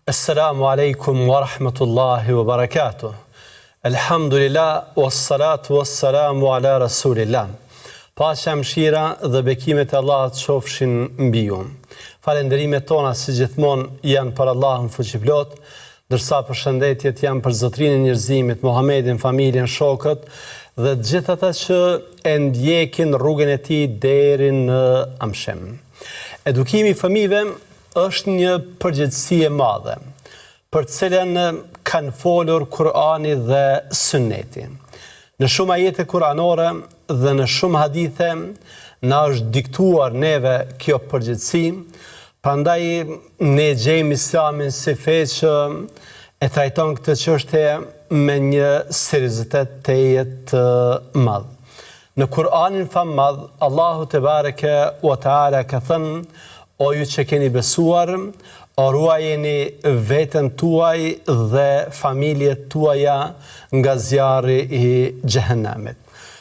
Assalamu alaikum wa rahmatullahi wa barakatuh. Alhamdulillah, wassalatu wassalamu ala rasulillah. Paqja, mëshira dhe bekimet e Allahut qofshin mbi ju. Falenderimet tona si gjithmonë janë për Allahun fuqiplot, ndërsa përshëndetjet janë për Zotrinë e njerëzimit, Muhamedin, familjen, shokët dhe të gjithë ata që e ndjekin rrugën e tij deri në amshem. Edukimi i fëmijëve është një përgjegjësi e madhe, për të cilën kanë folur Kurani dhe Sunneti. Në shumë ajete kuranore dhe në shumë hadithe na është diktuar neve kjo përgjegjësi, prandaj ne gjejmë Islamin si fe që e trajton këtë çështje me një seriozitet të jetë madh. Në Kur'anin famadh, Allahu te bareke wa taala ka thënë: o ju që keni besuar, o ruajeni veten tuaj dhe familjet tuaja nga zjarri i xhehenamit.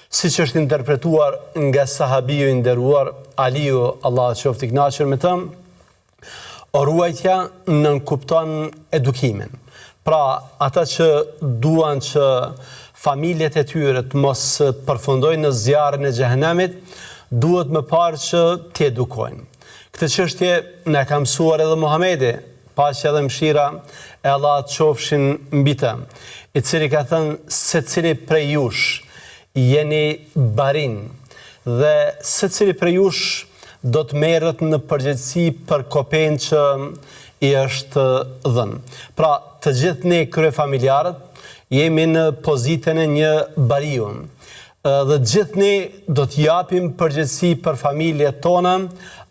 Siç është interpretuar nga sahabiu i nderuar Aliu, Allahu qoftë i kënaqur me të, o ruajtja nënkupton edukimin. Pra, ata që duan që familjet e tyre të mos përfundojnë në zjarrin e xhehenamit, duhet më parë që t'i edukojnë. Këtë çështje na ka mësuar edhe Muhamedi, paqja dhe mëshira e Allahut qofshin mbi të, i cili ka thënë: secili prej jush jeni barin dhe secili prej jush do të merret në përgjegjësi për kopen që i është dhënë. Pra, të gjithë ne kryefamiljarët jemi në pozitën e një bariu dhe të gjithë ne do të japim përgjegjësi për familjet tona,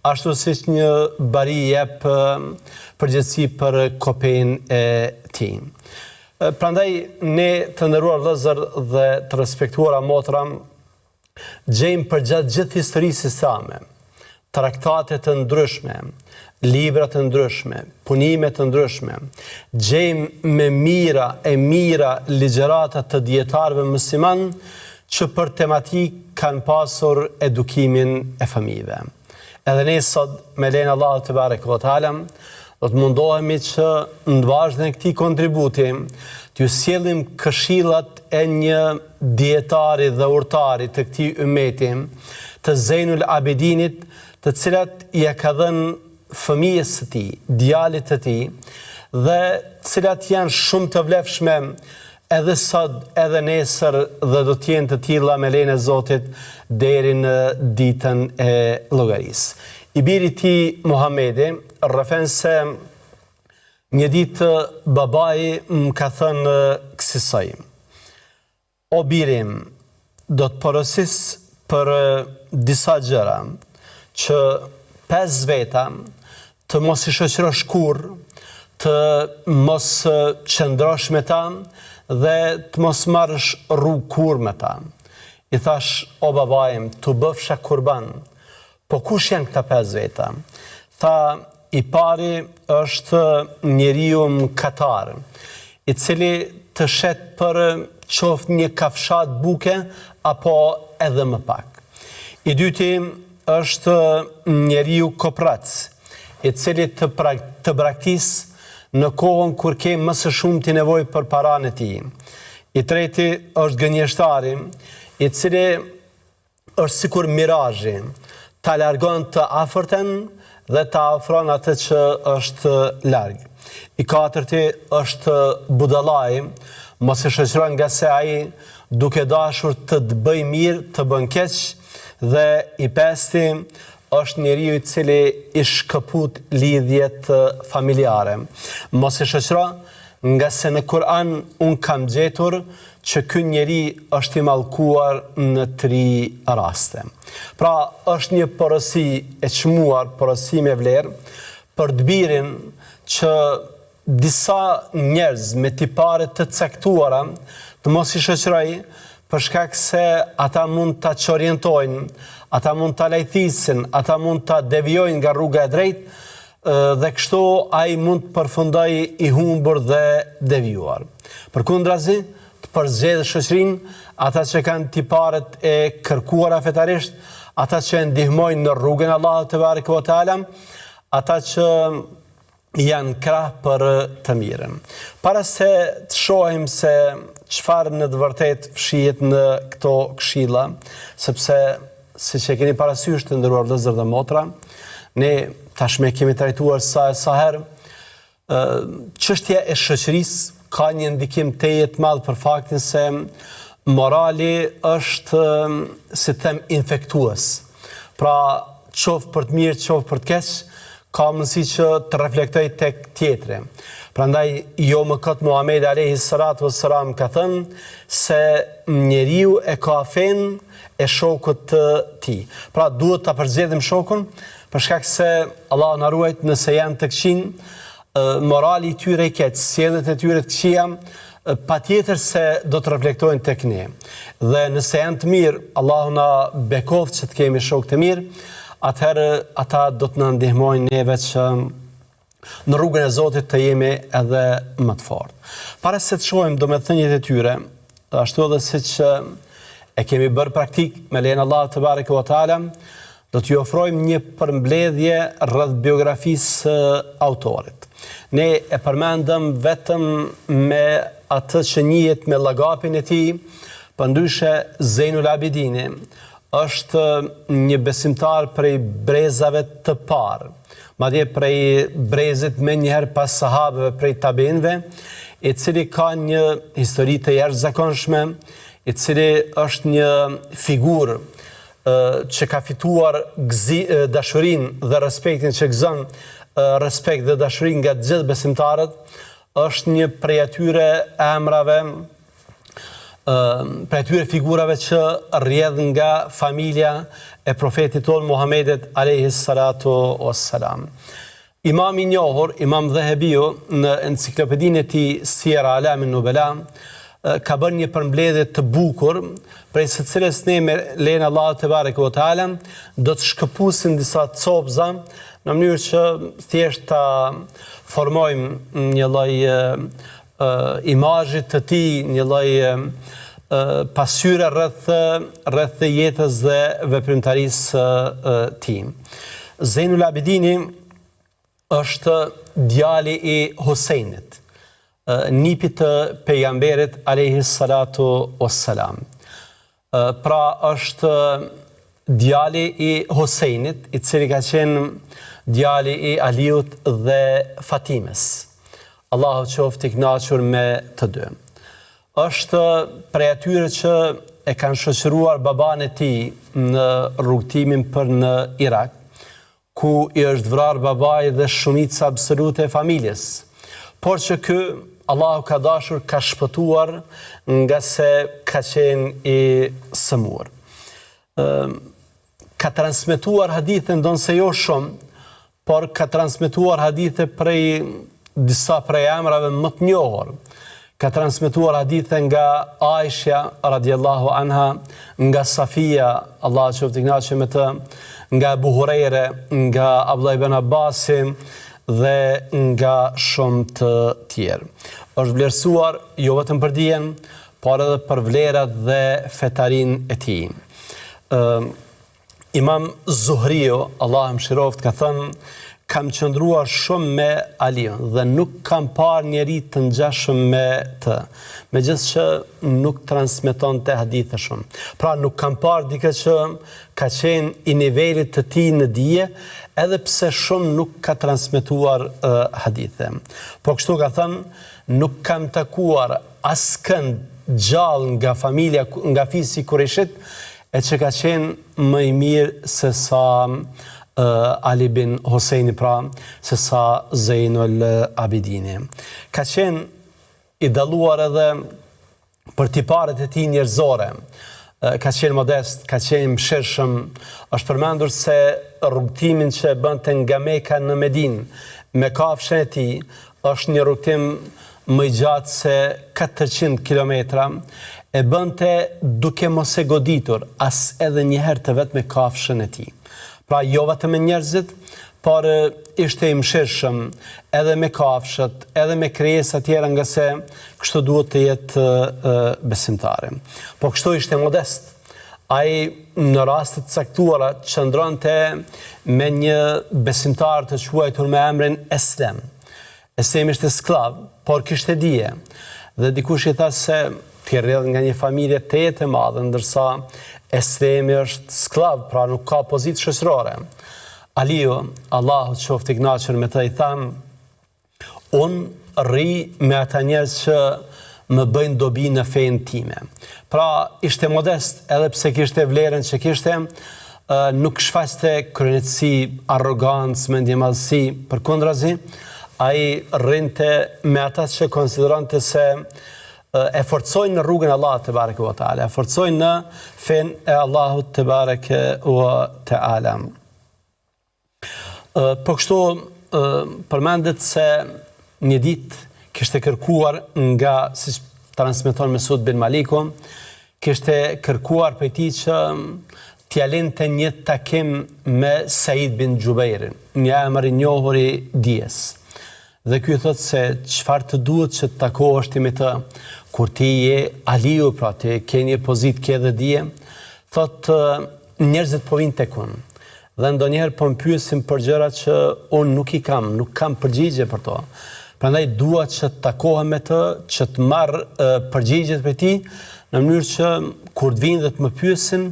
ashtu siç një bari jep përgjegjësi për kopen e tij. Prandaj ne, të nderuar vëllezër dhe të respektuara motra, gjejmë përgjatë gjithë historisë islame traktate të ndryshme, libra të ndryshme, punime të ndryshme, gjejmë me mira ligjërata të dietarëve musliman që për tematik kanë pasur edukimin e fëmijëve. Edhe ne sot, me lejen e Allahut te bareke ve teala, do të mundohemi që në vazhdim të këtij kontributi t'ju sjellim këshillat e një dietari dhe urtari të këtij ummeti, të Zejnul Abidinit, të cilat ja ka dhënë fëmijës së tij, djalit të tij, dhe të cilat janë shumë të vlefshme edhe sot, edhe nesër, dhe do të jenë të tilla me lejen e Zotit deri në ditën e llogarisë. I biri i tij Muhamedi rrëfen se një ditë babai më ka thënë kësaj: o birim, do të porosis për disa gjëra, që 5 veta të mos i shoqërosh kurrë, të mos qëndrosh me ta dhe të mos marrësh rrugë kurrë me ta. I thash: o babaim, tu bëfsha kurban. Po kush janë këta 5 veta? Tha: i pari është njeriu mkatar, i cili të shet për qoftë një kafshat buke apo edhe më pak. I dyti është njeriu koprac, i cili të braktis në kohën kur ke më së shumti nevojë për paranë e tij. I treti është gënjeshtari, i cili është sikur mirazhi, ta largon të afërten dhe ta ofron atë që është larg. I katërti është budallai, mos e shoqëron nga se ai duke dashur të bëj mirë, të bën keq. Dhe i pesti është njeriu i cili i shkëput lidhjet familjare. Mos e shoqëro, nga se në Kur'an unë kam gjetur që ky njeri është i mallkuar në 3 raste. Pra, është një porosi e çmuar, porosi me vlerë, për të birin që disa njerëz me tipare të caktuara të mos i shoqëroj, për shkak se ata mund ta çorientojnë, ata mund ta lajthisin, ata mund ta devijojnë nga rruga e drejtë, dhe kështu ai mund të përfundojë i humbur dhe devijuar. Përkundrazi, të përzgjedhë shoqërinë ata që kanë tiparet e kërkuara fetarisht, ata që e ndihmojnë në rrugën e Allahut te bareke ve teala, ata që janë krah për të mirën. Para se të shohim se çfarë në të vërtet fshihet në këto këshilla, sepse siç e keni parasysh të nderuar vëllezër dhe motra, ne tashmë kemi trajtuar sa herë çështja e shoqërisë ka një ndikim tejet madh për faktin se morali është, si them, infektues. Pra, qoftë për të mirë, qoftë për të keq, ka mundësi që të reflektoj tek tjetri. Prandaj, jo më këtë Muhamedi alayhi salatu wassalam ka thënë se njeriu e ka fen e shokut të tij. Pra, duhet ta përzgjedhim shokun, për shkak se Allah na ruajt nëse janë të këqij, morali i tyre i keq, sjelljet e tyre të këqija, patjetër se do të reflektojnë tek ne. Dhe nëse janë të mirë, Allahu na bekoft që të kemi shokë të mirë, atëherë ata do të na ndihmojnë neve që në rrugën e Zotit të jemi edhe më të fortë. Para se të shohim domethënjet e tyre, ashtu edhe siç e kemi bërë praktik me lejen e Allahut te bareke ve teala, do t'ju ofrojmë një përmbledhje rreth biografisë së autorit. Ne e përmendëm vetëm me atë që njihet me llagapin e tij, përndryshe Zejnul Abidini është një besimtar prej brezave të parë, madje prej brezit me njëherë pas sahabëve prej tabinëve, i cili ka një histori të jashtëzakonshme, i cili është një figurë që ka fituar dashurinë dhe respektin që gëzon respekt dhe dashuri nga të gjithë besimtarët, është një prej atyre emrave, prej atyre figurave që rrjedh nga familja e profetit tonë Muhammedit alayhi salatu wassalam. Imam i njohur, Imam Dhahabiu, në enciklopedinë e tij Siyar A'lam an-Nubala, ka bërë një përmbledhje të bukur, prej së cilës ne me lejen e Allahut te bareke ve teala do të shkëpusim disa copëza në mënyrë që thjesht ta formojmë një lloj imazhi të tij, një lloj pasyre rreth jetës dhe veprimtarisë së tij. Zejnul Abidini është djali i Husajnit, nipit të pejgamberit alayhi salatu wassalam. Pra është djali i Husajnit, i cili ka qenë djali i Aliut dhe Fatimes. Allahu qoftë i kënaqur me të dy. Është prej atyre që e kanë shoqëruar baban e tij në rrugtimin për në Irak, ku i është vrarë babai dhe shumica absolute e familjes. Por që ky Allahu ka dashur, ka shpëtuar nga se ka qenë i sëmur. Ka transmetuar hadithe, ndonse jo shumë, por ka transmetuar hadithe prej disa prej emrave më të njohur. Ka transmetuar hadithe nga Aisha radiallahu anha, nga Safia, Allah qoftë i kënaqur me të, nga Abu Hurajre, nga Abdullah ibn Abbasi dhe nga shumë të tjerë. Është vlerësuar jo vetëm për dijen, por edhe për vlerat dhe fetarin e tij. Imam Zuhriu, Allah më mëshiroft, ka thënë: kam qëndruar shumë me Aliun dhe nuk kam parë njeri të ngjashëm me të, megjithëse nuk transmeton të hadithe shumë. Pra nuk kam parë dikë që ka qenë i nivelit të tij në dije, edhe pse shumë nuk ka transmetuar hadithe. Po kështu ka thënë, nuk kam takuar askënd gjallë nga familja, nga fisi Kureshit, e që ka qenë më i mirë se sa Ali bin Husajni, pra se sa Zejnul Abidini. Ka qenë i dalluar edhe për tiparet e tij njerëzore. Ka qenë modest, ka qenë mëshirshëm. Është përmendur se rrugtimin që bënte nga Mekka në Medinë me kafshën e tij është një rrugtim më i gjatë se 400 kilometra, e bënte duke mos e goditur as edhe një herë të vet me kafshën e tij. Pra jo vetëm me njerëzit, por ishte i mëshirshëm edhe me kafshët, edhe me krijesa tjera, nga se kështu duhet të jetë besimtari. Po kështu ishte modest. Ai në rastet caktuara qëndronte me një besimtar të quajtur me emrin Eslem. Eslemi ishte sklav, por kishte dije. Dhe dikush i tha se ti rrjedh nga një familje të madhe, ndërsa Eslemi është sklav, pra nuk ka pozitë shoqërore. Aliu, Allahu qoftë i kënaqur me të, i than, unë rri me ata njerëz që më bëjnë dobi në fenë time. Pra, ishte modest, edhe pse kishte vlerën që kishte, nuk shfaqte kryetësi, arrogancë, mendjemadhësi, përkundrazi, ai rrinte me ata që konsideronte se e forcojnë në rrugën e Allahut te bareke ve teala, e forcojnë në fenë e Allahut te bareke ve teala. Po kështu përmendet se një ditë kishte kërkuar nga, siç transmeton Mesud bin Maliku, kishte kërkuar prej tij që t'ia linte një takim me Said bin Gjubejrin, një emër i njohur i dijes. Dhe ky thot se çfarë të duhet që të takohesh ti me të, kur ti je Aliu, pra ti ke një pozitë, ke dhe dije, thot njerëzit po vinë tek unë. Dhe ndonjëherë po më pyesin për gjëra që unë nuk kam përgjigje për to. Prandaj dua që të takohem me të, që të marr përgjigjet prej tij, në mënyrë që kur të vinë dhe të më pyesin,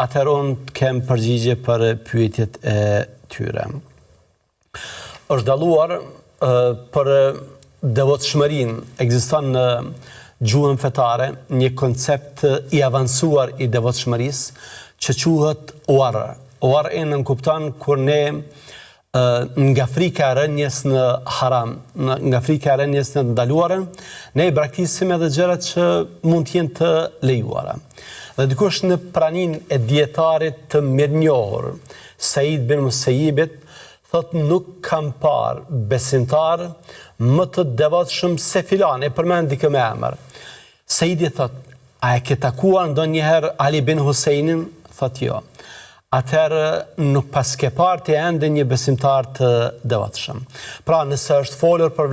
atëherë unë të kem përgjigje për pyetjet e tyre. Është dalluar për devotshmërinë, ekziston në gjuhën fetare një koncept i avancuar i devotshmërisë që quhet war. War në kupton kur ne nga frika e rënjes në haram, nga frika e rënjes në ndaluarën, ne i braktisim edhe gjërat që mund të jenë të lejuara. Dhe dikush në praninë e dietarit të mirënjohur, Said bin Musayyibit, thot nuk kam parë besimtar më të devotshëm se filan, e përmend dikë me emër. Saidi thot, a e ke takuar ndonjëherë Ali bin Husejnin? Thot jo. Atëherë nuk pas ke parë të ende një besimtar të devotshëm. Pra nëse është folur për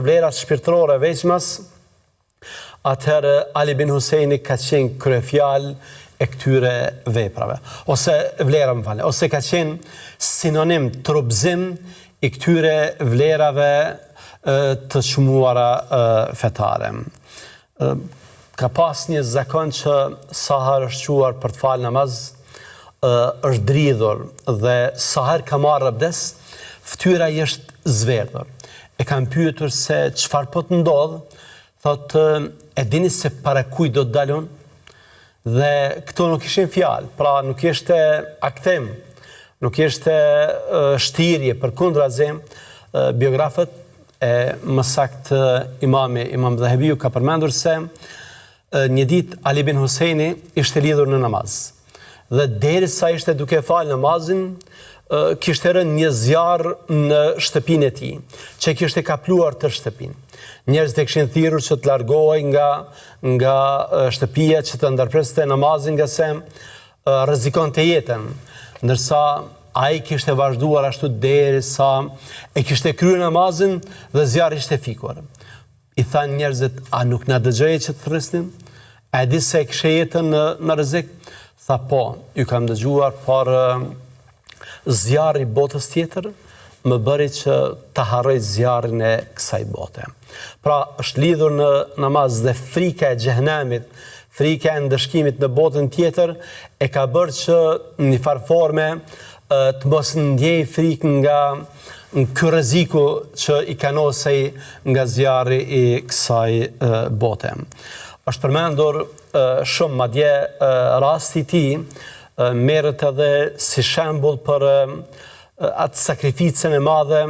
vlerat, shpirtërore veçmas, atëherë Ali bin Husejni ka qenë kryefjalë e këtyre veprave. Ose vlera, ose ka qenë sinonim, trupzim i këtyre vlerave të çmuara fetare. Ka pas një zakon që sa herë është quar për të falë namaz, është dridhur dhe sa herë ka marrë abdes, fytyra i është zverdhur. E kam pyetur se çfarë po të ndodh, thotë e dini se para kujt do të dalun? Dhe këto nuk ishin fjalë, pra nuk ishte aktim, nuk ishte shtirje, përkundrazi, biografët e më saktë Imam Dhahabiu ka përmendur se një ditë Ali bin Husejni ishte lidhur në namaz. Dhe derisa ishte duke falë namazin, kishte rënë një zjarr në shtëpinë e tij, që kishte kapluar të shtëpinë. Njerëzit e kishin thirrur që të largohej nga shtëpia, që të ndërpreste namazin nga se rrezikonte jetën, ndërsa ai kishte vazhduar ashtu derisa e kishte kryer namazin dhe zjarri ishte fikur. I thanë njerëzit, a nuk na dëgjoje që të thrisnin? A di se kishe jetën në rrezik? Tha po, ju kam dëgjuar, por zjarri i botës tjetër më bëri që ta harroj zjarrin e kësaj bote. Pra është lidhur në namaz dhe frika e xhehenamit, frika e ndëshkimit në botën tjetër e ka bërë që në një farë forme të mos ndjej frikë nga ky rreziku që i kanosej nga zjarri i kësaj bote. Është përmendur shumë, madje rasti i tij merret edhe si shembull për atë sakrificën e madhe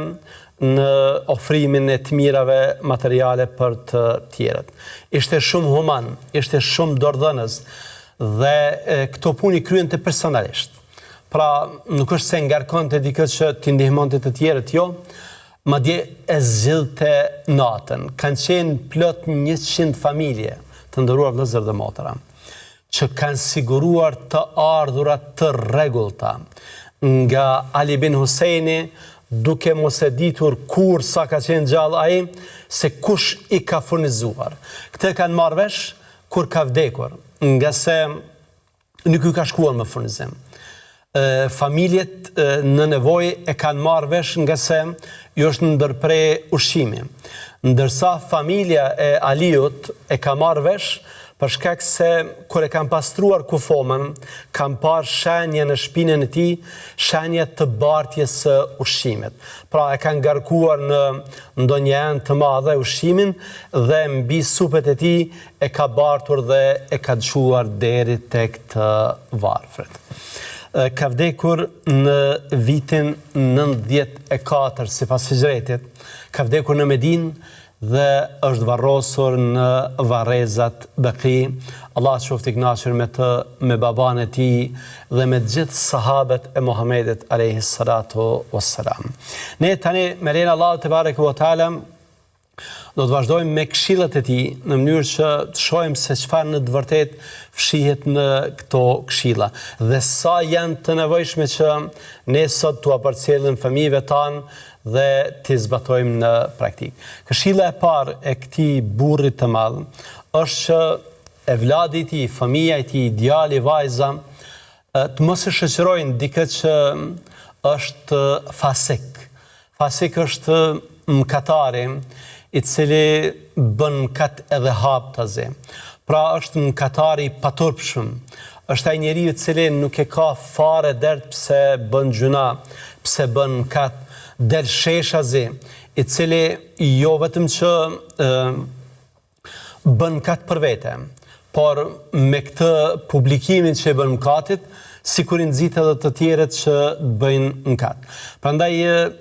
në ofrimin e të mirave materiale për të tjerët. Ishte shumë human, ishte shumë dordhënës dhe këto punë i kryente personalisht. Pra nuk është se ngarkonte dikë që t'i ndihmonte të tjerët, jo, madje e zgjidhte natën. Kanë qenë plot 100 familje, të nderuar vëllezër dhe motra, që kanë siguruar të ardhurat të rregullta nga Ali bin Husejni, duke mos e ditur kur sa ka qenë gjallë ai, se kush i ka furnizuar. Këtë kanë marrë vesh kur ka vdekur, nga se nuk i ka shkuar me furnizim. Familjet në nevojë e kanë marrë vesh nga se ju është ndërprer ushqimi. Ndërsa familja e Aliut e ka marrë vesh për shkak se kur e kanë pastruar kufomën, kanë parë shenje në shpinën e tij, shenje të bartjes së ushqimit. Pra e kanë ngarkuar në ndonjë enë të madhe ushqimin dhe mbi supet e tij e ka bartur dhe e ka çuar deri tek të varfrit. Ka vdekur në vitin 94 sipas Hijretit, ka vdekur në Medinë dhe është varrosur në varrezat Baqi. Allah qoftë i kënaqur me të, me baban e tij dhe me gjithë sahabët e Muhamedit alayhi salatu wassalam. Ne tani me lenin Allahu te bareke ve teala do të vazhdojmë me këshillat e tij në mënyrë që të shohim se çfarë në të vërtetë fshihet në këto këshilla dhe sa janë të nevojshme që ne sot t'u përcjellim fëmijëve tanë dhe t'i zbatojmë në praktikë. Këshilla e parë e këtij burri të madh është që evladi i tij, fëmia e tij, djali, vajza, të mos e shoqërojnë dikë që është fasik. Fasik është mëkatari i cili bën mëkat edhe hap tazi. Pra është mëkatari i paturpshëm. Është ai njeriu i cili nuk e ka fare dert pse bën gjuna, pse bën mëkat, del sheshazi, i cili jo vetëm që bën mëkat për vete, por me këtë publikimin që e bën mëkatit, sikur i nxit edhe të tjerët që bëjnë mëkat. Prandaj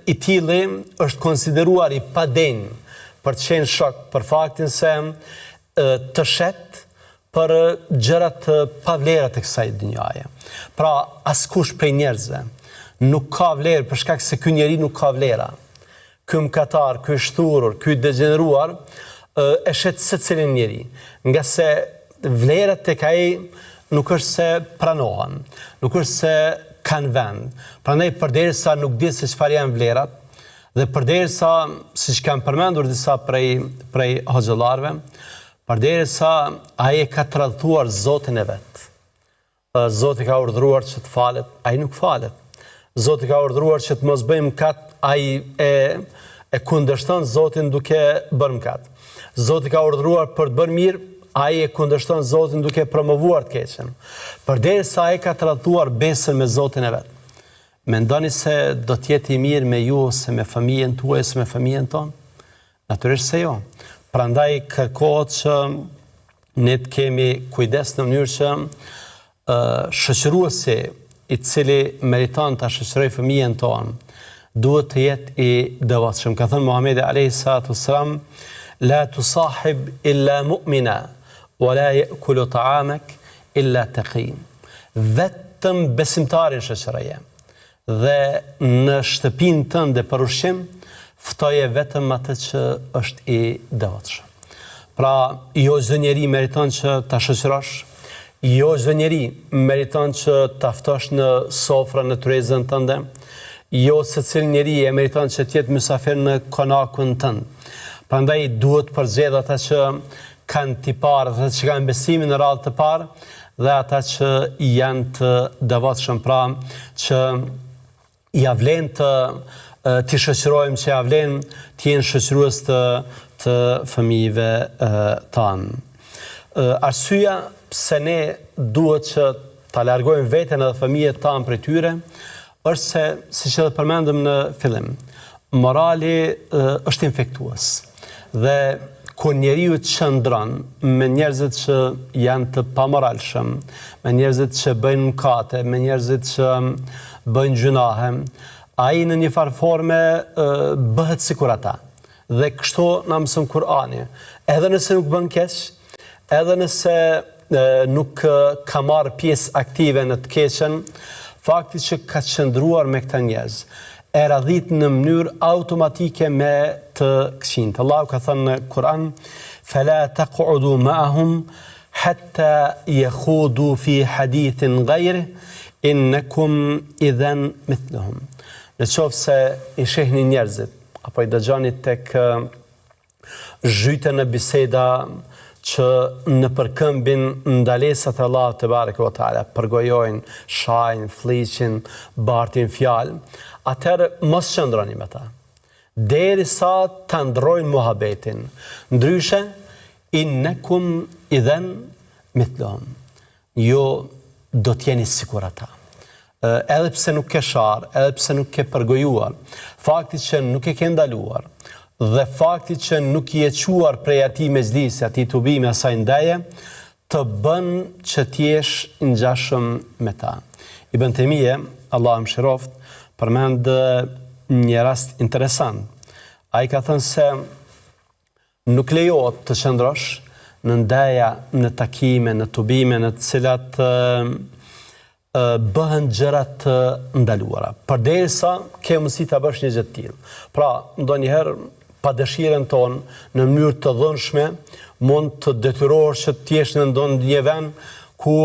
i tilli është konsideruar i padenj për të qenë shok për faktin se të shet për gjërat të pavlera të kësaj dynjaje. Pra askush prej njerëzve nuk ka vlerë për shkak se ky njeri nuk ka vlera. Ky mëkatar, ky shturur, ky degeneruar e shet secilin njeri, nga se vlerat tek ai nuk është se pranohen, nuk është se kanë vend. Prandaj përderisa nuk di se çfarë janë vlerat dhe përderisa, siç kanë përmendur disa prej hoxhallarëve, përderisa ai e ka tradhtuar Zotin e vet. Zoti ka urdhëruar që të falet, ai nuk falet. Zoti ka urdhëruar që të mos bëjmë mëkat, ai e kundërshton Zotin duke bërë mëkat. Zoti ka urdhëruar për të bërë mirë, ai e kundërshton Zotin duke promovuar të keqen. Përderisa ai ka tradhtuar besën me Zotin e vet. Mendoni se do të jetë i mirë me ju se me familjen tuaj, se me familjen tonë? Natyrisht se jo. Prandaj kërkohet që ne të kemi kujdes në mënyrë që shoqëruesi i cili meriton ta shoqërojë fëmijën tonë duhet të jetë i devotshëm. Ka thënë Muhamedi alayhi salatu wassalam, la tusahib illa mu'mina wa la ya'kulu ta'amak illa taqi. Vetëm besimtarin shoqëroje dhe në shtëpinë tënde për ushqim ftoje vetëm atë që është i devotshëm. Pra, jo çdo njeri meriton që ta shoqërosh, jo çdo njeri meriton që ta ftosh në sofrën, në tryezën tënde, jo secili njeri e meriton që të jetë mysafir në konakun tënd. Prandaj duhet përzihet ata që kanë tipar, ata që kanë besimin në radhë të parë dhe ata që janë të devotshëm, pra që ja vlen të shoqërojmë, që ja vlen të jenë shoqërues të fëmijëve tanë. Arsyeja pse ne duhet që ta largojmë veten edhe fëmijët tanë prej tyre është se, siç edhe përmendëm në fillim, morali është infektues. Dhe kur njeriu qëndron me njerëzit që janë të pamoralshëm, me njerëzit që bëjnë mëkate, me njerëzit që bëjnë gjunahe, ai në një farë forme bëhet sikur ata. Dhe kështu na mëson Kur'ani. Edhe nëse nuk bën keq, edhe nëse nuk ka marrë pjesë aktive në të keqen, fakti që ka qëndruar me këta njerëz e radhit në mënyrë automatike me të këqinjt. Allahu ka thënë në Kur'an, "Fala taq'udu ma'ahum hatta yakhudu fi hadithin ghayri innakum idhan mithluhum." Në qoftë se i shehni njerëzit apo i dëgjoni tek zhyte në biseda që në përkëmbin ndalesat e Allahut te bareke ve teala përgojojnë, shajnë, fliqin, bartin fjalë, atëherë mos qëndroni me ta, derisa ta ndrojnë muhabetin. Ndryshe, innekum idhen mithluhum. Jo do t'jeni sikur ata. Edhe pse nuk ke sharë, edhe pse nuk ke përgojuar, fakti që nuk e ke ndaluar, dhe fakti që nuk i e quar prej ati mezlisi, ati të bime, asaj ndaje, të bën që t'jesh ngjashëm me ta. Ibn Taymije, Allah më shiroft, përmend një rast interesant. A i ka thënë se nuk lejohet të qëndrosh në ndaja, në takime, në të bime, në të cilat bëhen gjërat të ndaluara, përderisa ke mundësi ta bësh një gjë të tillë. Pra, ndonjëherë pa dëshirën tonë, në mënyrë të dhënshme, mund të detyrohesh që të jesh në ndonjë vend ku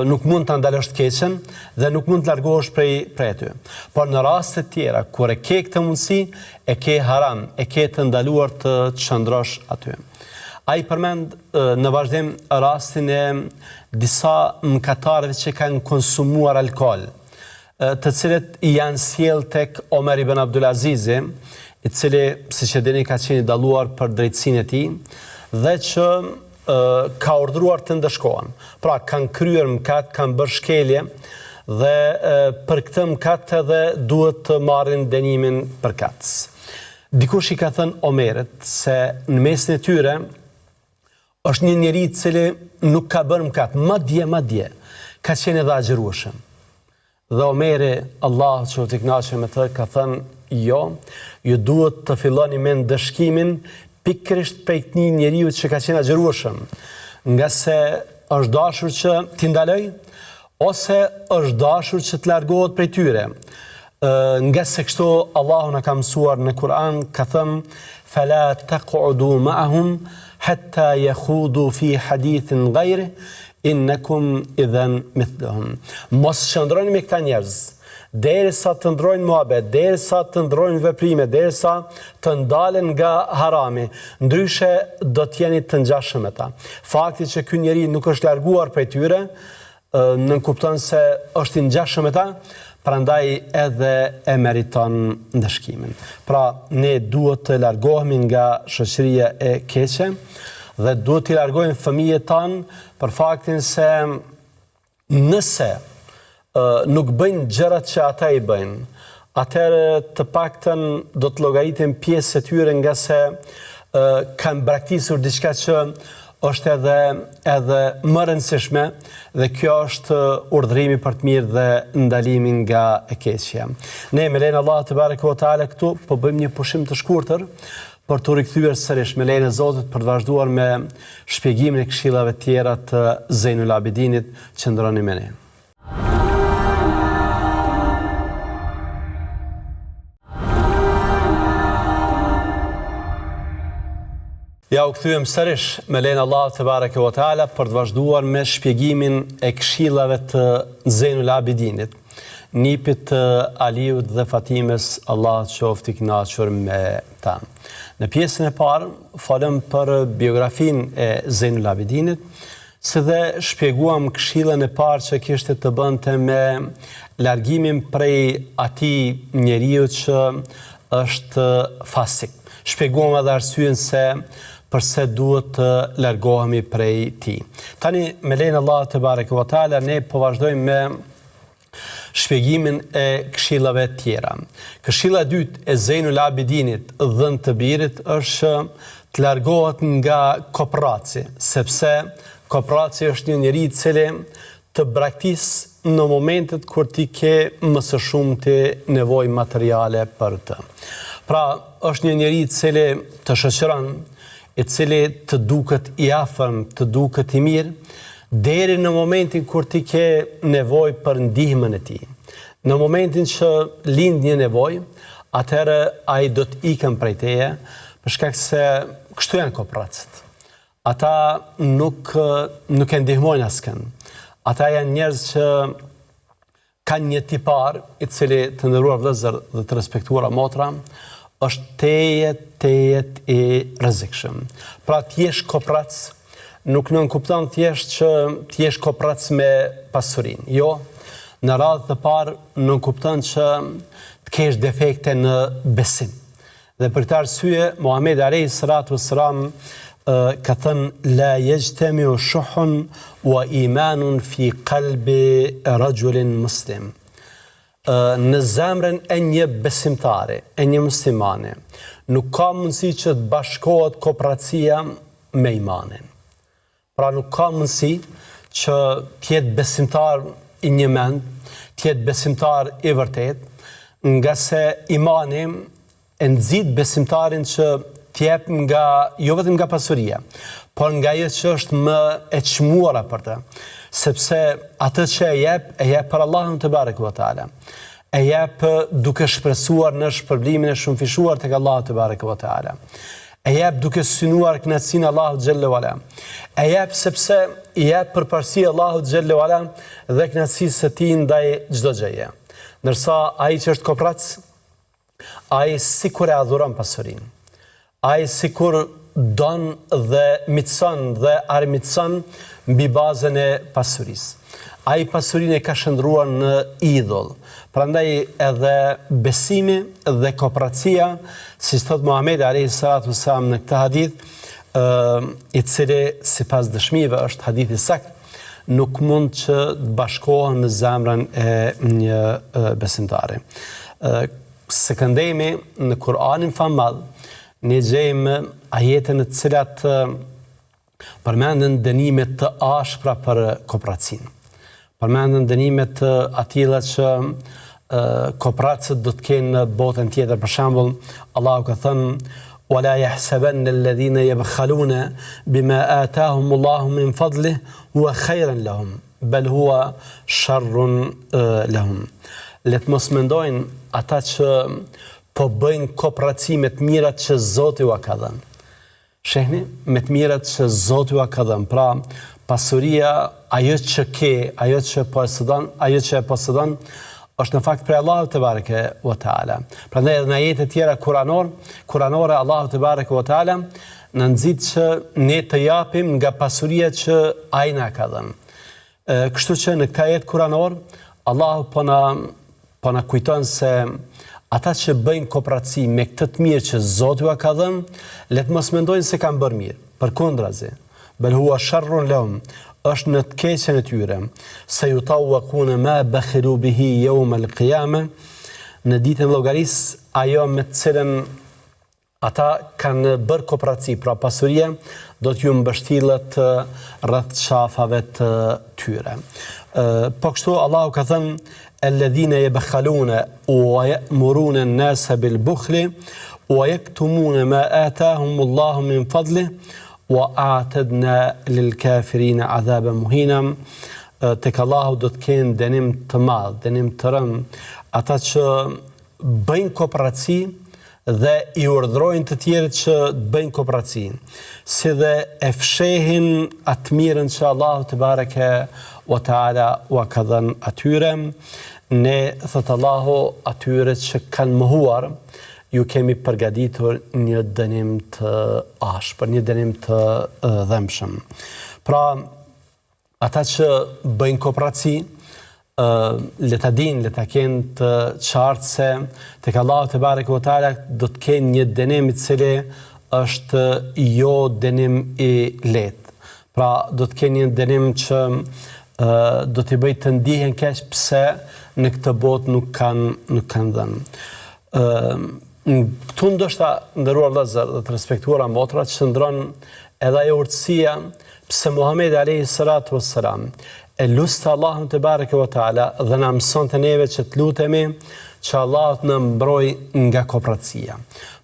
nuk mund të ndalosh të keqen dhe nuk mund të largohesh prej aty. Por në raste të tjera, kur e ke këtë mundësi, e ke haram, e ke të ndaluar të qëndrosh aty. Ai përmend në vazhdim rastin e disa mëkatarëve që kanë konsumuar alkool, të cilët janë sjell tek Omer ibn Abdulazizi, i cili, siç e dini, ka qenë i dalluar për drejtësinë e tij dhe që ka urdhëruar të ndëshkohen. Pra, kanë kryer mëkat, kanë bërë shkelje dhe për këtë mëkat edhe duhet të marrin dënimin përkatës. Dikush i ka thënë Omerit se në mesin e tyre është një njeri i cili nuk ka bërë mëkat, madje ka qenë edhe agjërueshëm. Dhe Omeri, Allah që t'i kënaqë me të, ka thënë, jo, ju duhet të filloni me ndëshkimin pikërisht prej një njeriu që ka qenë agjërueshëm, nga se është dashur që t'i ndaloj, ose është dashur që të largohet prej tyre. Nga se kështu Allahu na ka mësuar në Kur'an, ka thënë, fala taq'udu ma'ahum hatta yakhudu fi hadithin ghayri innakum idhan mithluhum. Mos qëndroni me këta njerëz, derisa të ndrojnë muhabet, derisa të ndrojnë veprime, derisa të ndalen nga harami, ndryshe do t'jeni të ngjashëm me ta. Fakti që ky njeri nuk është larguar prej tyre, nënkupton se është i ngjashëm me ta, prandaj edhe e meriton ndëshkimin. Pra, ne duhet të largohemi nga shoqëria e keqe dhe duhet të largojmë fëmijët tanë për faktin se nëse nuk bëjnë gjërat që ata i bëjnë, atëherë të paktën do të llogaritin pjesë e tyre, nga se kanë braktisur diçka që është edhe më rëndësishme, dhe kjo është urdhërimi për të mirë dhe ndalimi nga e keqja. Ne me lejen e Allahut te bareke ve teala këtu po bëjmë një pushim të shkurtër për të rikthyer sërish me lejen e Zotit për të vazhduar me shpjegimin e këshillave tjera të Zejnul Abidinit. Qëndroni me ne. Ja, u kthyem sërish me lejen e Allahut te bareke ve teala për të vazhduar me shpjegimin e këshillave të Zejnul Abidinit, nipit të Aliut dhe Fatimes, Allah qoftë i kënaqur me ta. Në pjesën e parë folëm për biografinë e Zejnul Abidinit, si dhe shpjeguam këshillën e parë që kishte të bënte me largimin prej atij njeriu që është fasik. Shpjeguam edhe arsyeën se përse duhet të largohemi prej tij. Tani, me lejen e Allahut te bareke ve teala, ne po vazhdojmë me shpjegimin e këshillave tjera. Këshilla e dytë e Zejnul Abidinit, dhën të birit, është të largohet nga kopraci, sepse kopraci është një njeri i cili të braktis në momentet kur ti ke më së shumti nevojë materiale për të. Pra, është një njeri i cili të shoqëron, i cili të duket i afërm, të duket i mirë, deri në momentin kur ti ke nevojë për ndihmën e tij. Në momentin që lind një nevojë, atëherë ai do të ikën prej teje, për shkak se kështu janë kopracët. Ata nuk e ndihmojnë askën. Ata janë njerëz që kanë një tipar, i cili, të nderuar vëllezër dhe të respektuara motra, është tejet i rrezikshëm. Pra, t'jesh koprac nuk nënkupton thjesht që t'jesh koprac me pasurinë. Jo, në radhë të parë nënkupton që t'kesh defekte në besim. Dhe për këtë arsye, Muhamedi alayhi salatu wassalam ka thënë la yajtami'u shuhun wa imanun fi qalbi rajulin muslim. Në zemrën e një besimtare, e një muslimane, nuk ka mundësi që të bashkohet kooperacia me imanin. Pra nuk ka mundësi që t'jetë besimtar i një mend, t'jetë besimtar i vërtet, nga se imani e nxit besimtarin që t'jep nga, jo vetëm nga pasuria, por nga ajo që është më e çmuara për të, sepse atë që e jep për Allahun te barekuhu ve teala. E jep duke shpresuar në shpërblimin e shumëfishuar tek Allahu te barekuhu ve teala. E jep duke synuar kënaqësinë Allahut xhelle wala. E jep sepse i jep përparësi Allahut xhelle wala dhe kënaqësisë së tij ndaj çdo gjëje. Ndërsa ai që është koprac, ai sikur e adhuron pasurinë. Ai sikur don dhe mitson dhe armitson mbi bazën e pasurisë. Ai pasurinë e ka shndruar në idhull. Prandaj edhe besimi dhe kooperacia, si thot Muhamedi alayhi salatu wasalam në këtë hadith, i cili sipas dëshmive është hadith i saktë, nuk mund që të bashkohen në zemrën e një besimtari. Sekondemi në Kur'anin famadh ne gjejmë ajete në të cilat përmenden dënime të ashpra për kooperacinë. Përmenden dënime të atilla që kooperacët do të kenë në botën tjetër. Për shembull, Allahu ka thënë: "Wala yahsabanna alladhina yabkhaluna bima atahum Allahu min fadlihi huwa khayran lahum, bal huwa sharrun lahum." Le të mos mendojnë ata që po bëjnë kooperaci me të mirat që Zoti u ka dhënë. Shehni, me të mirat që Zoti u ka dhënë. Pra, pasuria, ajo që ke, ajo që e posedon, është në fakt për Allahu te bareke ve teala. Prandaj edhe në ajete tjera kuranore Allahu te bareke ve teala na nxit që ne të japim nga pasuria që ai na ka dhënë. Kështu që në këtë ajet kuranor Allahu po na kujton se ata që bëjnë kooperaci me këtë të mirë që Zoti u ka dhënë, le të mos mendojnë se kanë bërë mirë. Përkundrazi, bel huwa sharrun lahum, është në të keqen e tyre. Se yutawquna ma bakhilu bihi yawm al-qiyamah, në ditën e llogarisë, ajo me të cilën ata kanë bërë kooperaci, pra pasuria, do t'ju mbështillet rreth qafave të tyre. Po kështu Allahu ka thënë: "Alladhina yabkhaluna wa ya'muruna an-nasa bil-bukhli wa yaktumuna ma atahum Allahu min fadlihi wa a'tadna lil-kafirina 'adhaban muhina." Tek Allahu do të kenë dënim të madh, dënim të rënd ata që bëjnë kooperaci dhe i urdhrojnë të tjerët që të bëjnë kooperaci, si dhe e fshehin atë mirën që Allahu te bareke wa taala u ka dhënë atyre. Ne, thot Allahu, atyre që kanë mohuar, ju kemi përgatitur një dënim të ashpër, një dënim të dhëmshëm. Pra, ata që bëjnë kooperaci, le ta dinë, le ta kenë të qartë se tek Allahu te bareke ve teala do të kenë një dënim i cili është jo dënim i lehtë. Pra, do të kenë një dënim që do t'i bëjë të ndihen keq pse në këtë botë nuk kanë dhënë. Këtu ndoshta nderuar vëllezër dhe të respektuara motra qëndron edhe ajo urtësia pse Muhamedi alayhi salatu wassalam e lutte Allahun te bareke ve teala dhe na mësonte neve që të lutemi që Allahu të na mbrojë nga kooperacia.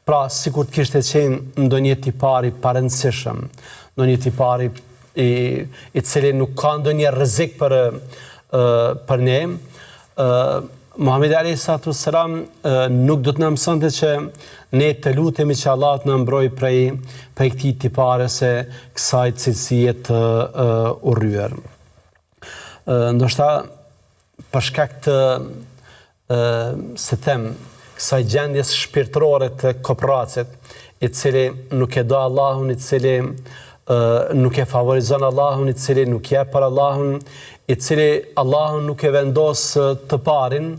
Pra, sikur të kishte qenë ndonjë tipar i parëndësishëm, ndonjë tipar i cili nuk ka ndonjë rrezik për ne, Muhamedi alayhi salatu wassalam nuk do të na mësonte që ne të lutemi që Allahu të na mbrojë prej këtij tipare se kësaj cilësie të urryer. Ndoshta për shkak të kësaj gjendjes shpirtërore të kooperacit, i cili nuk e do Allahun, i cili nuk e favorizon Allahun, i cili nuk jep për Allahun, i cili Allahun nuk e vendos të parin.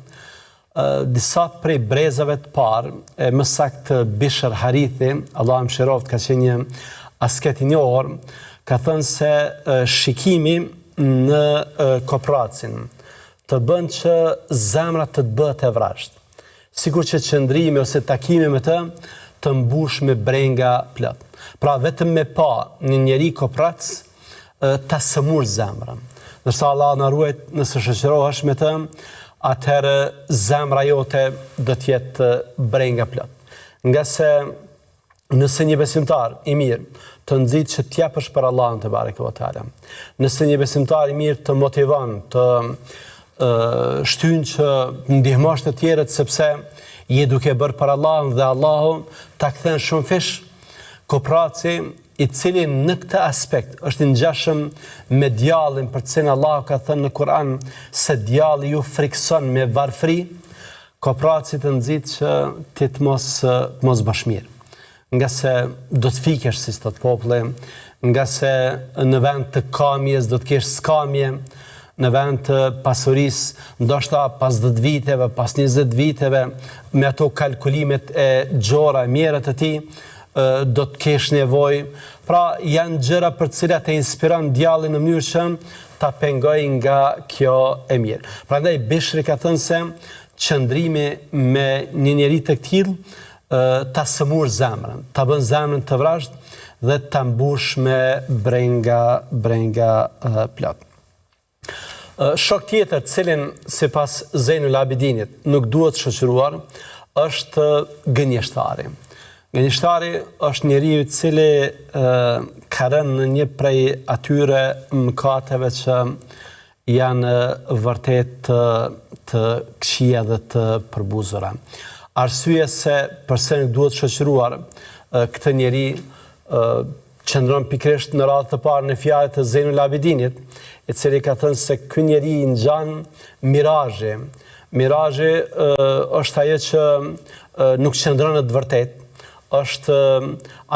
Disa prej brezave të parë, më saktë Bishr Harithi, Allah më shiroft, ka qenë një asket i njohur, ka thënë se shikimi në kopracin të bën që zemra të bëhet e vrasht. Sikur që qëndrimi ose takimi me të mbush me brenga plot. Pra vetëm me pa një njeri koprac ta sëmur zemrën. Nërsa Allah na ruaj nëse shoqërohesh me të, atëherë zemra jote do të jetë brenga plot. Nga se nëse një besimtar i mirë të nxit që t'japësh për Allahun te bareke ve teala, nëse një besimtar i mirë të motivon, të shtyn që ndihmosh të tjerët sepse je duke bërë për Allahun dhe Allahu ta kthen shumë fish, kopraci i cili në këtë aspekt është i ngjashëm me djallin, për të cilin Allahu ka thënë në Kur'an se djalli ju frikson me varfëri, kopraci të nxit që ti të mos bash mirë. Nga se do të fikesh si sot populli, nga se në vend të kamjes do të kesh skamje, në vend të pasurisë, ndoshta pas 10 viteve, pas 20 viteve, me ato kalkulimet e gjora, mjerët e tij, do të kesh nevojë. Pra janë gjëra për të cilat e inspiron djallin në mënyrë që ta pengoj nga kjo e mirë. Prandaj Bishri ka thënë se qëndrimi me një njeri të tillë ta sëmur zemrën, ta bën zemrën të vrasht dhe ta mbush me brenga plot. Shok tjetër, cilin sipas Zejnul Abidinit nuk duhet shoqëruar, është gënjeshtari. Gënjeshtari është njeriu i cili ka rënë në një prej atyre mëkateve që janë vërtet të këqija dhe të përbuzura. Arsye se përse nuk duhet shoqëruar këtë njeri qëndron pikërisht në radhë të parë në fjalët të Zejnul Abidinit, i cili ka thënë se ky njeri ngjan mirazhe. Mirazhi është ajo që nuk qëndron në të vërtetë, është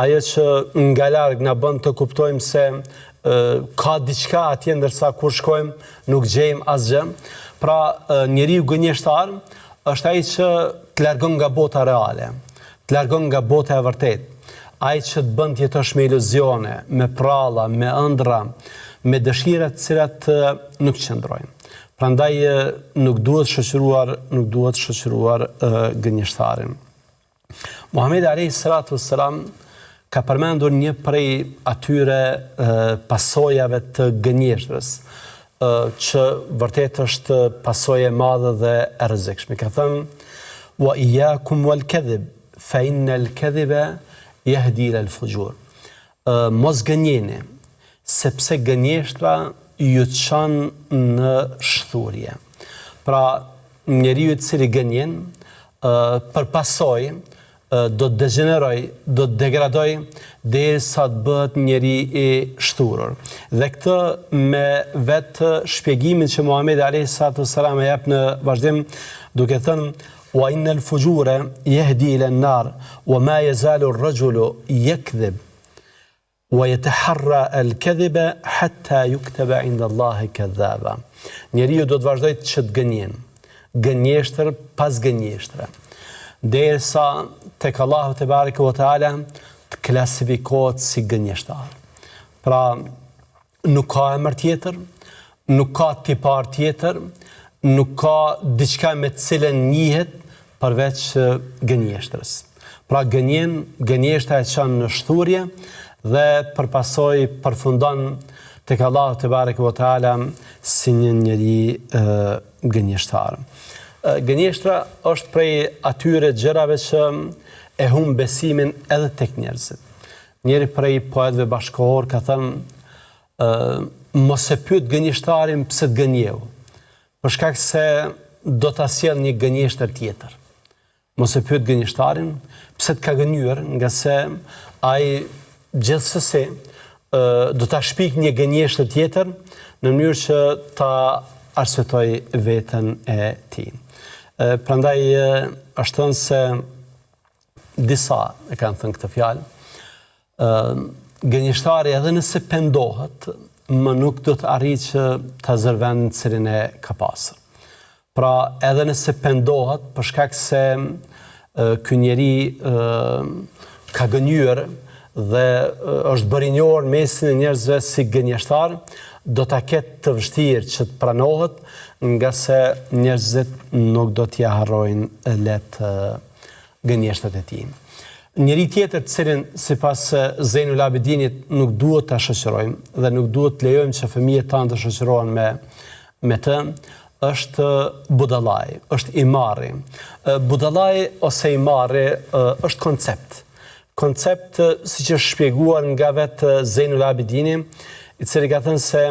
ajo që nga larg na bën të kuptojmë se ka diçka atje ndërsa kur shkojmë nuk gjejmë asgjë. Pra njeriu gënjeshtar është ai që të largon nga bota reale, të largon nga bota e vërtetë. Ai që të bën të jetosh me iluzione, me pralla, me ëndra, me dëshira të cilat nuk qëndrojnë. Prandaj nuk duhet shoqëruar gënjeshtarin. Muhamedi alayhi salatu wassalam ka përmendur një prej atyre pasojave të gënjeshtrës, që vërtet është pasojë e madhe dhe e rrezikshme. Ka thënë: "Wa iyyakum wal kadhib, fa innal kadhiba yahdi ila al-fujur." Mos gënjeni, sepse gënjeshtra ju çon në shturje. Pra, njeriu i cili gënjen për pasojë do të degeneroj, do të degradoj derisa të bëhet njeri i shturur. Dhe këtë me vetë shpjegimin që Muhamedi alayhi salatu wassalam e jep në vazhdim, duke thënë: "Wa innal fujura yahdi ila an-nar, wa ma yazalu ar-rajulu yakdhib wa yataharra al-kadhiba hatta yuktaba 'inda Allahi kadhaba." Njeriu do të vazhdojë të gënjen, gënjeshtër pas gënjeshtre, derisa tek Allahu te bareke ve teala të klasifikohet si gënjeshtar. Pra, nuk ka emër tjetër, nuk ka tipar tjetër, nuk ka diçka me të cilën njihet përveç gënjeshtrës. Pra gënjeshtra e çon në shturje dhe përpasoj përfundon tek Allahu te bareke ve teala si një njeri gënjeshtar. Gënjeshtra është prej atyre gjërave që e humb besimin edhe tek njerëzit. Njëri prej poetëve bashkëkohor ka thënë: "Mos e pyet gënjeshtarin pse të gënjeu, për shkak se do ta sjell një gënjeshtër tjetër." Mos e pyet gënjeshtarin pse të ka gënjur, nga se ai gjithsesi do ta shpik një gënjeshtër tjetër në mënyrë që ta arsyetoj veten e tij. Prandaj është thënë se disa e kanë thënë këtë fjalë, gënjeshtari edhe nëse pendohet, më nuk do të arrijë që ta zërvend cilin e ka pasur. Pra edhe nëse pendohet, për shkak se ky njeri ka gënjur dhe është bërë i njohur në mesin e njerëzve si gënjeshtar, do ta ketë të vështirë që të pranohet, nga se njerëzit nuk do t'ja harrojnë lehtë gënjeshtat e tij. Njëri tjetër të cilin sipas Zejnul Abidinit nuk duhet ta shoqërojmë dhe nuk duhet të lejojmë që fëmijët tanë të shoqërohen me të, është budallai, është i marri. Budallai ose i marri është koncept. Koncept siç është shpjeguar nga vetë Zejnul Abidini, i cili ka thënë se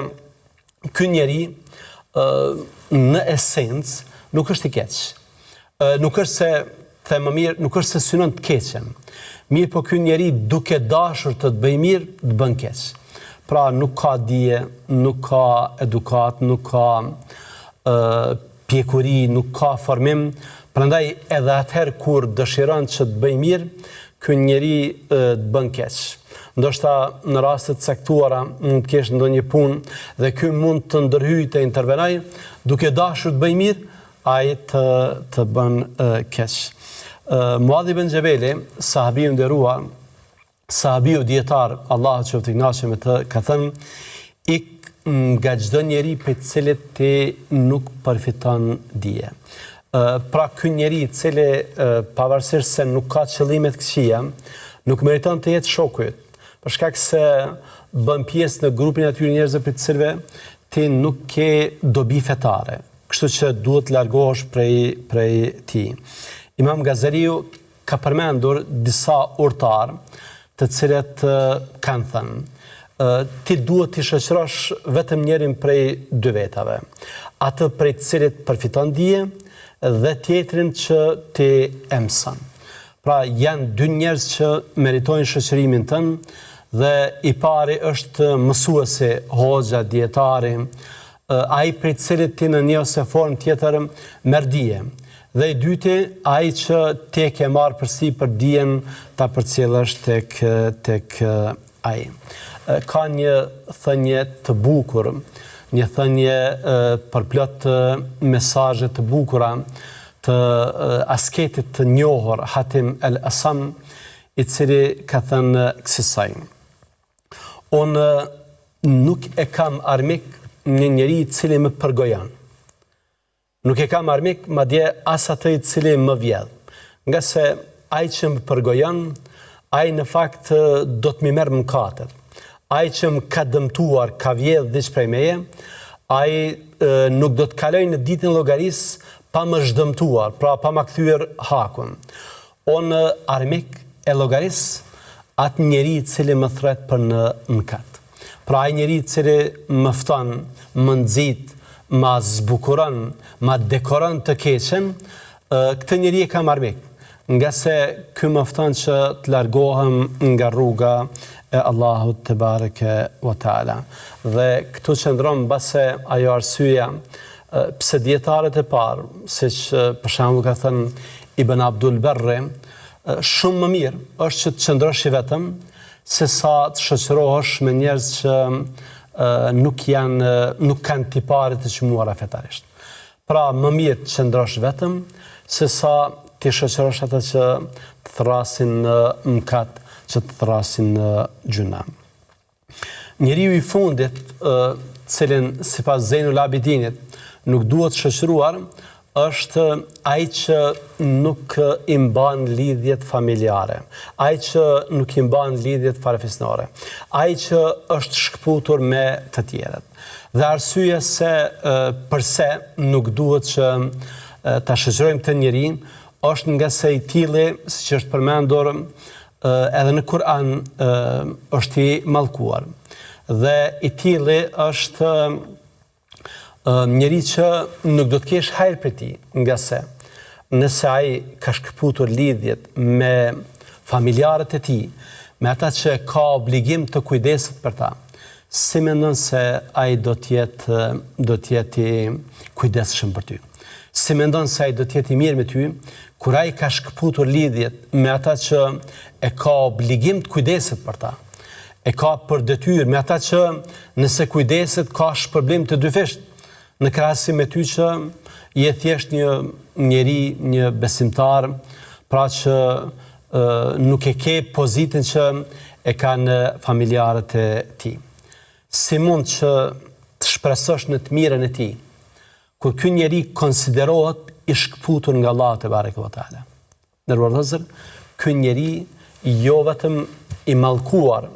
ky njeri në esencë nuk është i keq. Nuk është se the më mirë, nuk është se synon të keqen. Mirë, po ky njeri duke dashur të bëj mirë, të bën keq. Pra nuk ka dije, nuk ka edukat, nuk ka pjekuri, nuk ka formim. Prandaj edhe atëherë kur dëshiron që të bëj mirë, ky njeri të bën keq. Ndoshta në raste të caktuara mund të kesh ndonjë punë dhe ky mund të ndërhyjë të intervenojë, duke dashur të bëj mirë, ai të bën keq. Muadh ibn Xhebeli, sahabiu nderuar, sahabiu dietar, Allahu qoftë i kënaqur me të, ka thënë: ik nga çdo njeri për të cilit ti nuk përfiton dije. Pra ky njeri i cili pavarësisht se nuk ka qëllime të këqija, nuk meriton të jetë shoku yt, për shkak se bën pjesë në grupin e atyre njerëzve për të cilëve ti nuk ke dobi fetare, kështu që duhet të largohesh prej tij. Imam Gazaliu ka përmendur disa urtar të cilët kanë thënë: ti duhet të shoqërosh vetëm njërin prej dy vetave, atë prej të cilit përfiton dije dhe tjetrin që ti e mëson. Pra janë dy njerëz që meritojnë shoqërimin tënd, dhe i pari është mësuesi, hoxha, dietari, ai prej të cilit ti në një ose formë tjetër merr dije. Dhe i dyti, ai që ti ke marrë përsipër dijen ta përcjellësh tek ai. Ka një thënie të bukur, një thënie përplot mesazhe të bukura të asketit të njohur Hatim el-Asam, i cili ka thënë kësaj: unë nuk e kam armik një njeri i cili më përgojon. Nuk e kam armik, madje as atë i cili më vjedh. Nga se ai që më përgojon, ai në fakt do të më merr mëkatet. Ai që më ka dëmtuar, ka vjedh diç prej meje, ai nuk do të kaloj në ditën e llogarisë pa më zhdëmtuar, pra pa më kthyer hakun. Unë armik e llogarisë atë njeri i cili më thret për në mëkat. Pra ai njeri i cili më fton, më nxit, ma zbukuron, ma dekoron të keqen, këtë njeri e kam armik, nga se ky më fton që të largohem nga rruga e Allahut te bareke wa taala. Dhe këtu qëndron mbase ajo arsyeja pse dietarët e parë, siç për shembull ka thënë Ibn Abdul Barri, shumë më mirë është që të qëndrosh i vetëm se sa të shoqërohesh me njerëz që nuk kanë tipare të çmuara fetarisht. Pra më mirë të qëndrosh vetëm se sa të shoqërosh ata që të thrasin në mëkat, që të thrasin në gjuna. Njeriu i fundit, cilin sipas Zejnul Abidinit nuk duhet shoqëruar, është ai që nuk i mban lidhjet familjare, ai që nuk i mban lidhjet farefisnore, ai që është shkputur me të tjerët. Dhe arsyeja se përse nuk duhet që ta shoqërojmë këtë njerin, është nga se i tillë, siç është përmendur edhe në Kur'an, është i mallkuar. Dhe i tillë është njeri që nuk do të kesh hajër për ti, nga se nëse ai ka shkëputur lidhjet me familjarët e tij, me ata që ka obligim të kujdeset për ta, si mendon se ai do të jetë i kujdesshëm për ty? Si mendon se ai do të jetë i mirë me ty kur ai ka shkëputur lidhjet me ata që e ka obligim të kujdeset për ta, e ka për detyrë me ata që nëse kujdeset ka shpërblim të dyfisht, në krahasim me ty që je thjesht një njeri, një besimtar, pra që nuk e ke pozitën që e kanë familjarët e ti. Si mund që të shpresosh në të mirën e ti, kur ky njeri konsiderohet i shkëputur nga Allahu te bareke ve teala. Ndërkohë vëllezër, ky njeri jo vetëm i mallkuar,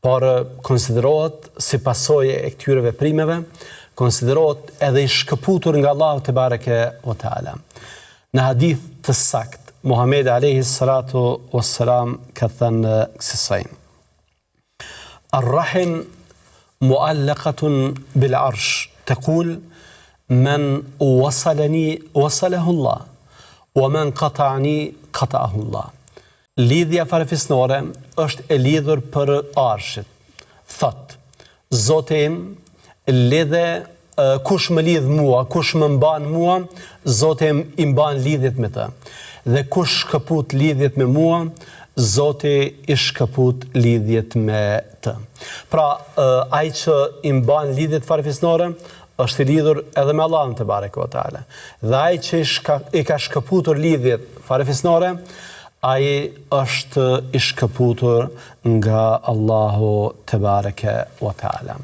por konsiderohet si pasojë e këtyre veprimeve, konsiderohet edhe i shkëputur nga Allahu te bareke ve teala. Në hadith të sakt, Muhamedi alayhi salatu wassalam ka thënë kësaj: Ar-rahim mu'allaqatun bil arsh, taqul men wasalani wasalahu Allah, wa men qata'ani qata'ahu Allah. Lidhja farefisnore është e lidhur për arshit. Thot, Zoti im lidhe kush më lidh mua, kush më mban mua, Zoti im i mban lidhjet me të. Dhe kush shkëput lidhjet me mua, Zoti i shkëput lidhjet me të. Pra, ai që i mban lidhjet farefisnore është i lidhur edhe me Allahun te bareke ve teala. Dhe ai që i ka shkëputur lidhjet farefisnore, ai është i shkëputur nga Allahu te bareke ve teala.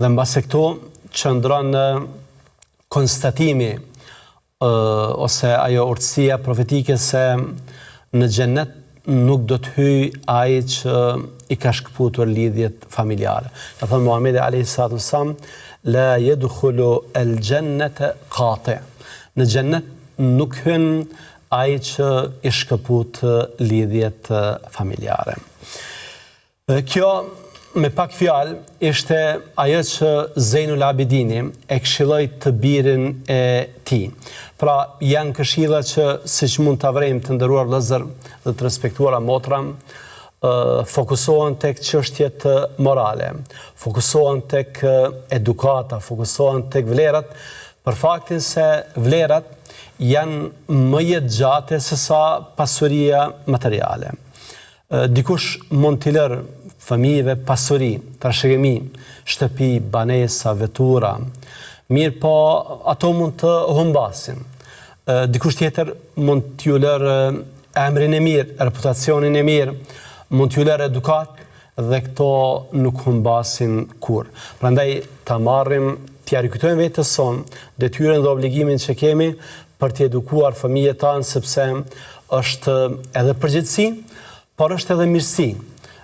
Dhe mbase këtu qëndron konstatimi ose ajo urtësia profetike se në xhenet nuk do të hyj ai që i ka shkëputur lidhjet familjare. Ka thënë Muhamedi alayhi salatu wasallam, la yadkhulu al-jannata qati'. Në xhenet nuk hyn ai që i shkëput lidhjet familjare. Kjo me pak fjalë ishte ajo që Zejnul Abidini e këshilloi të birin e tij. Pra janë këshilla që siç mund ta vrejmë të nderuar vëllezër dhe të respektuara motra, fokusohen tek çështjet morale, fokusohen tek edukata, fokusohen tek vlerat, për faktin se vlerat janë më jetëgjate se sa pasuria materiale. Dikush mund t'i lërë fëmijëve pasuri, trashëgimi, shtëpi, banesa, vetura, mirë po ato mund të humbasin. Dikush tjetër mund t'ju lërë emrin e mirë, reputacionin e mirë, mund t'ju lërë edukat dhe këto nuk humbasin kur. Prandaj ta marrim, t'ja rikujtojmë vetes son detyrën dhe obligimin që kemi për t'i edukuar fëmijët tanë, sepse është edhe përgjegjësi, por është edhe mirësi.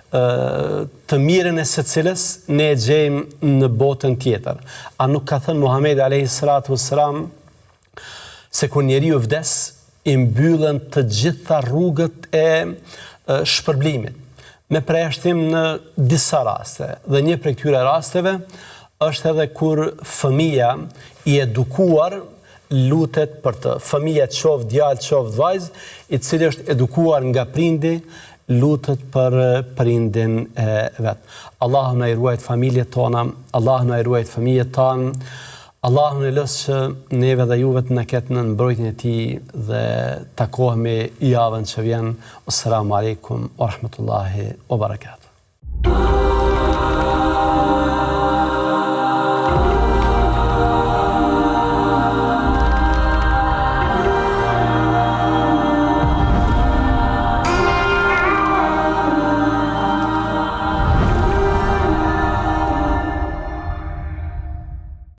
Të mirën e secilës ne e gjejmë në botën tjetër. A nuk ka thënë Muhamedi alayhi salatu wassalam se kur njeriu vdes, i mbyllen të gjitha rrugët e shpërblimit, me përjashtim në disa raste. Dhe një prej këtyre rasteve është edhe kur fëmia i edukuar lutet për të. Fëmia qoftë djalë, qoftë vajzë, i cili është edukuar nga prindi, lutet për prindin e vet. Allahu na i ruajt familjet tona, Allahu na i ruajt fëmijët tanë, Allahu në lësë që neve dhe juve të në ketë në mbrojtjen e tij dhe takohemi javën që vjen. Assalamu alaikum wa rahmatullahi wa barakatuh.